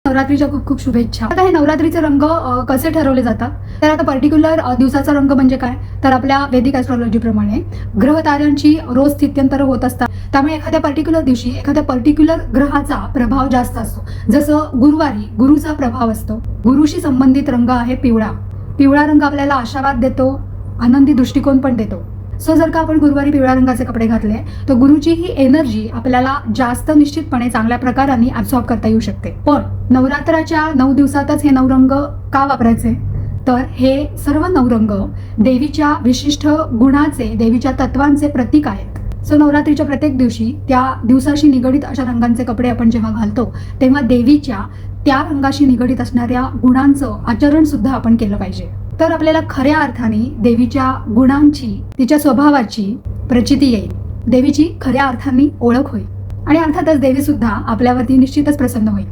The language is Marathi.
नवरात्रीच्या खूप खूप शुभेच्छा. आता हे नवरात्रीचे रंग कसे ठरवले जातात, तर आता पर्टिक्युलर दिवसाचा रंग म्हणजे काय, तर आपल्या वैदिक ॲस्ट्रॉलॉजी प्रमाणे ग्रह ताऱ्यांची रोज स्थित्यंतर होत असतात. त्यामुळे एखाद्या पर्टिक्युलर दिवशी एखाद्या पर्टिक्युलर ग्रहाचा प्रभाव जास्त असतो. जसं गुरुवारी गुरुचा प्रभाव असतो. गुरुशी संबंधित रंग आहे पिवळा. पिवळा रंग आपल्याला आशावाद देतो, आनंदी दृष्टिकोन पण देतो. सो जर का आपण गुरुवारी पिवळ्या रंगाचे कपडे घातले तर गुरुची ही एनर्जी आपल्याला जास्त निश्चितपणे चांगल्या प्रकाराने ॲब्सॉर्ब करता येऊ शकते. पण नवरात्राच्या 9 दिवसातच हे 9 रंग का वापरायचे, तर हे सर्व 9 रंग देवीच्या विशिष्ट गुणाचे, देवीच्या तत्वांचे प्रतीक आहेत. सो नवरात्रीच्या प्रत्येक दिवशी त्या दिवसाशी निगडित अशा रंगांचे कपडे आपण जेव्हा घालतो तेव्हा देवीच्या त्या रंगाशी निगडित असणाऱ्या गुणांचं आचरण सुद्धा आपण केलं पाहिजे. तर आपल्याला खऱ्या अर्थाने देवीच्या गुणांची, तिच्या स्वभावाची प्रचिती येईल, देवीची खऱ्या अर्थाने ओळख होईल आणि अर्थातच देवी सुद्धा आपल्यावरती निश्चितच प्रसन्न होईल.